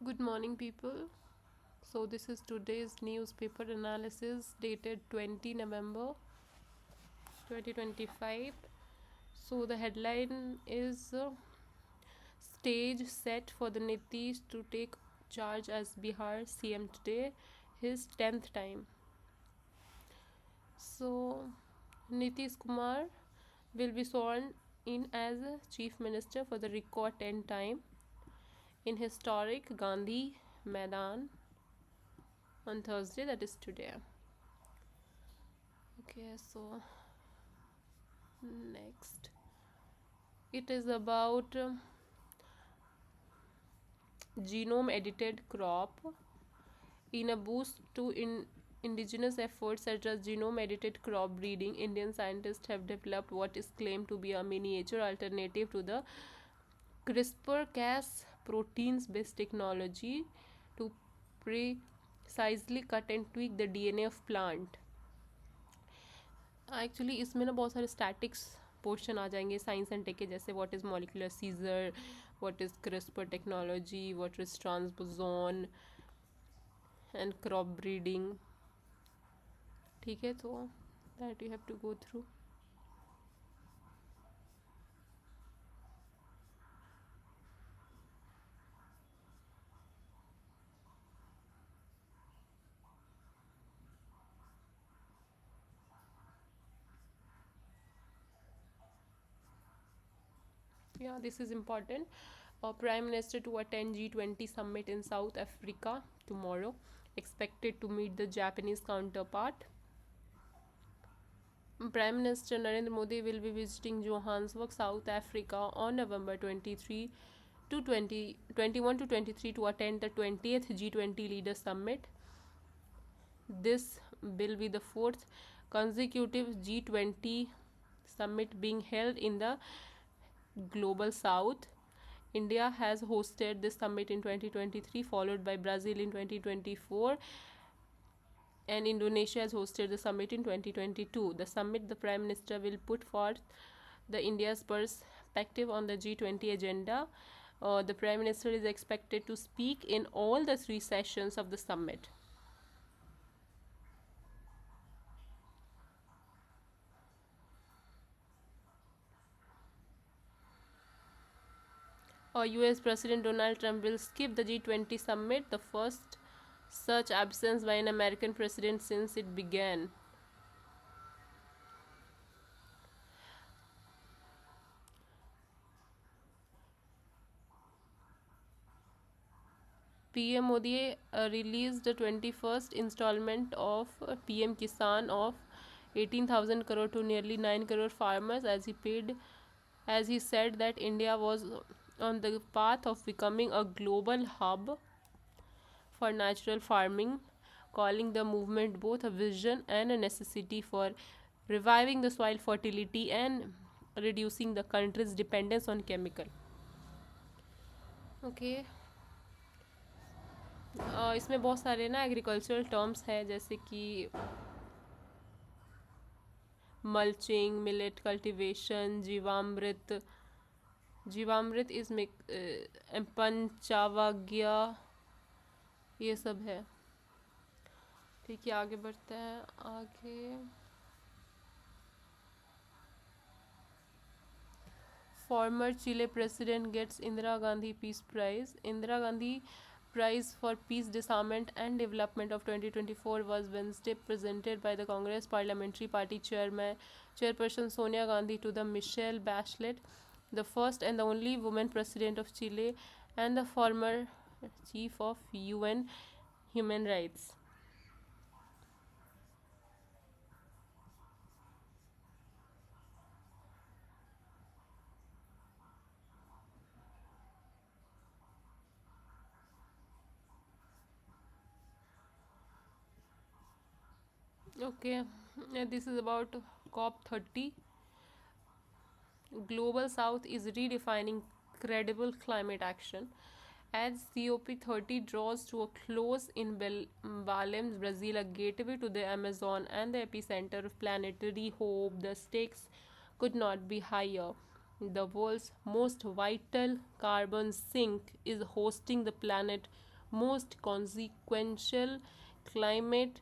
Good morning, people. So, this is today's newspaper analysis dated 20 November 2025. So, the headline is Stage set for the Nitish to take charge as Bihar CM today, his 10th time. So, Nitish Kumar will be sworn in as Chief Minister for the record 10th time in historic Gandhi Maidan on Thursday, that is today. Okay, so next it is about genome edited crop in a boost to indigenous efforts such as genome edited crop breeding. Indian scientists have developed what is claimed to be a miniature alternative to the CRISPR-Cas proteins based technology to precisely cut and tweak the DNA of plant. Actually इसमें ना बहुत सारे statics portion आ जाएंगे science and take के, जैसे what is molecular scissor, what is CRISPR technology, what is transposon and crop breeding. ठीक है, तो that you have to go through. Yeah, this is important. Prime Minister to attend G20 summit in South Africa tomorrow, expected to meet the Japanese counterpart. Prime Minister Narendra Modi will be visiting Johannesburg, South Africa on November 23 to 21 to 23 to attend the 20th G20 Leaders Summit. This will be the fourth consecutive G20 summit being held in the Global South. India has hosted this summit in 2023, followed by Brazil in 2024, and Indonesia has hosted the summit in 2022. The summit, the Prime Minister will put forth the India's perspective on the G20 agenda. The Prime Minister is expected to speak in all the three sessions of the summit. US President Donald Trump will skip the G20 summit, the first such absence by an American president since it began. PM Modi released the 21st installment of PM Kisan of 18,000 crore to nearly 9 crore farmers, as he said that India was on the path of becoming a global hub for natural farming, calling the movement both a vision and a necessity for reviving the soil fertility and reducing the country's dependence on chemical. Okay. इसमें बहुत सारे ना agricultural terms हैं, जैसे कि mulching, millet cultivation, जीवामृत इस में पंचावाग्या, ये सब है. ठीक है, आगे बढ़ते हैं. आगे former Chile president gets Indira Gandhi Peace Prize. Indira Gandhi Prize for Peace, Disarmament and Development of 2024 was Wednesday presented by the Congress Parliamentary Party Chairperson Sonia Gandhi to the Michelle Bachelet, the first and the only woman president of Chile and the former chief of UN Human Rights. Okay, this is about COP30. Global South is redefining credible climate action. As COP30 draws to a close in Belém, Brazil, a gateway to the Amazon and the epicenter of planetary hope, the stakes could not be higher. The world's most vital carbon sink is hosting the planet most consequential climate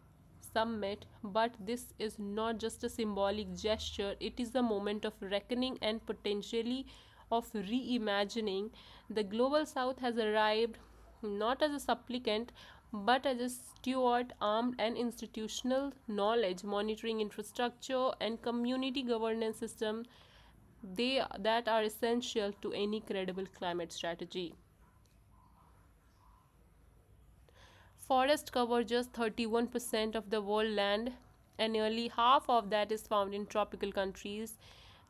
summit, but this is not just a symbolic gesture, it is a moment of reckoning and potentially of reimagining. The global south has arrived not as a supplicant but as a steward armed and institutional knowledge, monitoring infrastructure, and community governance system they that are essential to any credible climate strategy. Forests cover just 31% of the world land, and nearly half of that is found in tropical countries.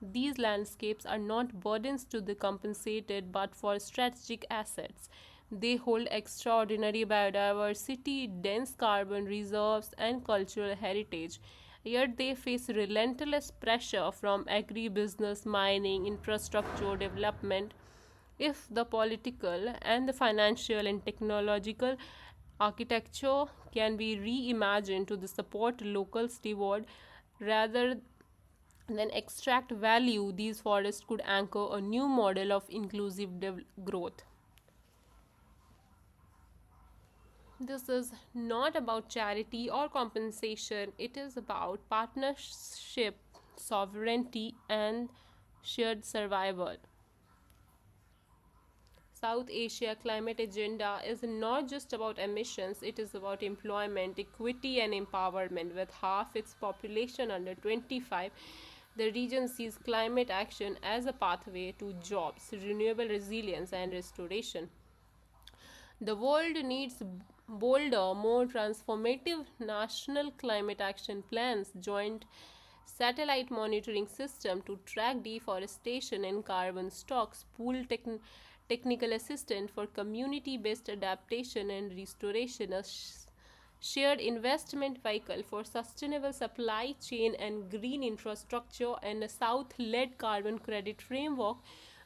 These landscapes are not burdens to the compensated but for strategic assets. They hold extraordinary biodiversity, dense carbon reserves, and cultural heritage. Yet they face relentless pressure from agribusiness, mining, infrastructure development. If the political and the financial and technological architecture can be reimagined to the support local steward rather than extract value, these forests could anchor a new model of inclusive growth. This is not about charity or compensation, it is about partnership, sovereignty, and shared survival. South Asia climate agenda is not just about emissions, it is about employment, equity, and empowerment. With half its population under 25, the region sees climate action as a pathway to jobs, renewable resilience, and restoration. The world needs bolder, more transformative national climate action plans, joint satellite monitoring system to track deforestation and carbon stocks, technical assistance for community-based adaptation and restoration, a shared investment vehicle for sustainable supply chain and green infrastructure, and a South-led carbon credit framework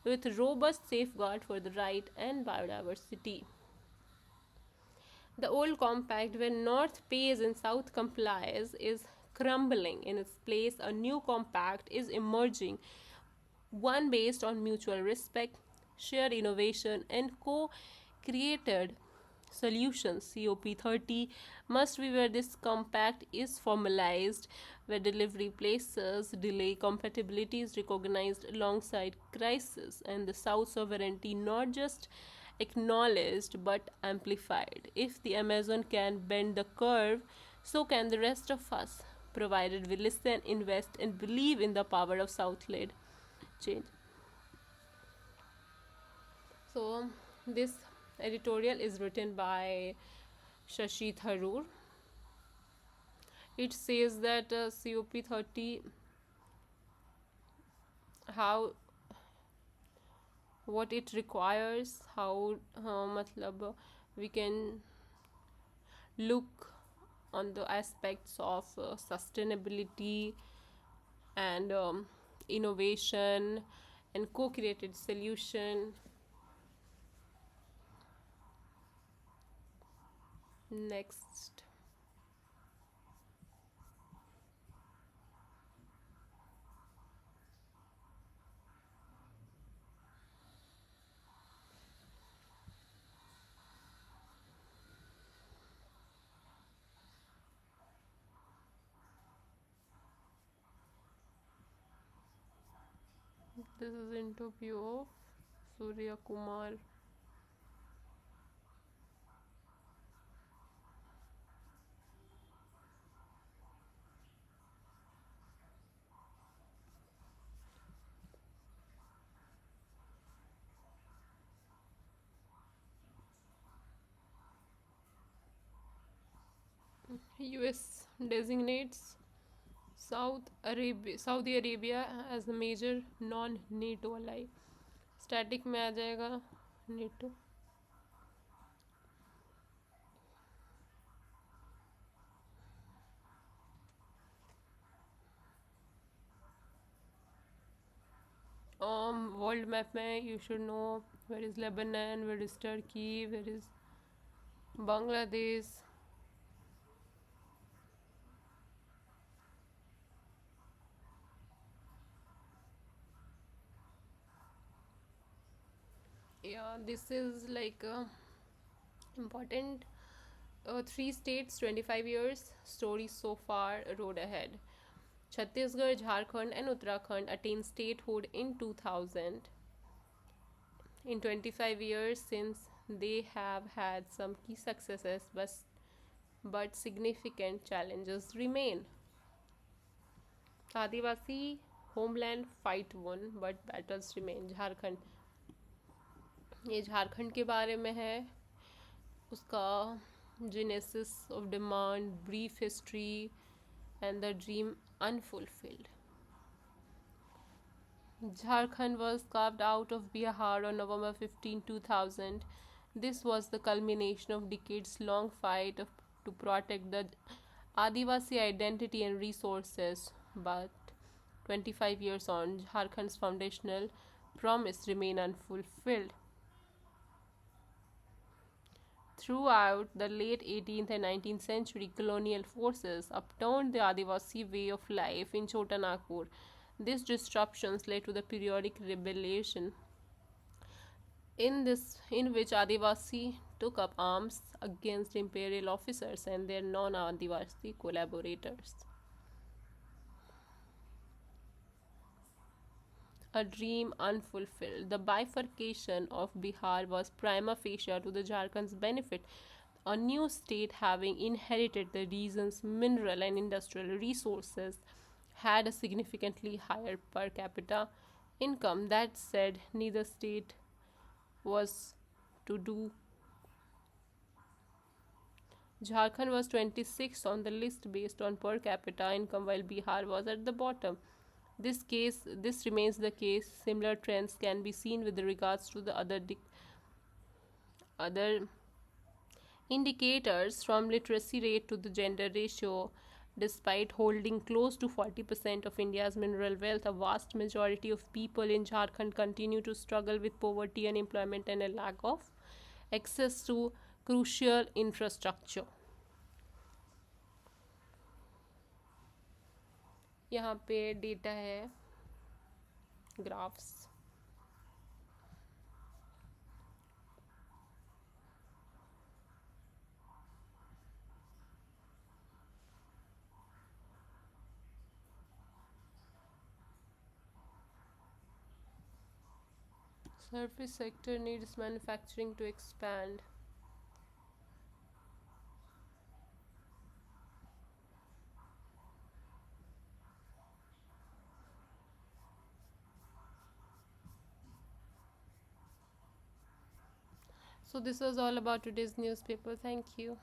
with robust safeguard for the right and biodiversity. The old compact, where North pays and South complies, is crumbling. In its place, a new compact is emerging, one based on mutual respect, shared innovation, and co created solutions. COP30 must be where this compact is formalized, where delivery places, delay compatibility is recognized alongside crisis, and the South sovereignty not just acknowledged but amplified. If the Amazon can bend the curve, so can the rest of us, provided we listen, invest, and believe in the power of South led change. So, this editorial is written by Shashi Tharoor. It says that COP30, how what it requires, how matlab, we can look on the aspects of sustainability and innovation and co-created solution. Next. This is interview of Surya Kumar. US designates Saudi Arabia as a major non-NATO ally. Static में आ जाएगा NATO. World map में you should know where is Lebanon, where is Turkey, where is Bangladesh. Yeah, this is like Important three states, 25 years, stories so far, road ahead. Chhattisgarh, Jharkhand, and Uttarakhand attained statehood in 2000. In 25 years since, they have had some key successes, but significant challenges remain. Adivasi homeland fight won, but battles remain. Jharkhand, ये झारखंड के बारे में है, उसका genesis of demand, brief history, and the dream unfulfilled. Jharkhand was carved out of Bihar on November 15, 2000. This was the culmination of decades long fight to protect the Adivasi identity and resources. But 25 years on, Jharkhand's foundational promise remain unfulfilled. Throughout the late 18th and 19th century, colonial forces upturned the Adivasi way of life in Chota Nagpur. These disruptions led to the periodic rebellion in which Adivasi took up arms against imperial officers and their non-Adivasi collaborators. A dream unfulfilled. The bifurcation of Bihar was prima facie to the Jharkhand's benefit. A new state, having inherited the region's mineral and industrial resources, had a significantly higher per capita income. That said, neither state was to do. Jharkhand was 26th on the list based on per capita income, while Bihar was at the bottom. This remains the case. Similar trends can be seen with regards to the other indicators, from literacy rate to the gender ratio. Despite holding close to 40% of India's mineral wealth, a vast majority of people in Jharkhand continue to struggle with poverty, unemployment, and a lack of access to crucial infrastructure. यहाँ पे data है, graphs. Service sector needs manufacturing to expand. So this was all about today's newspaper. Thank you.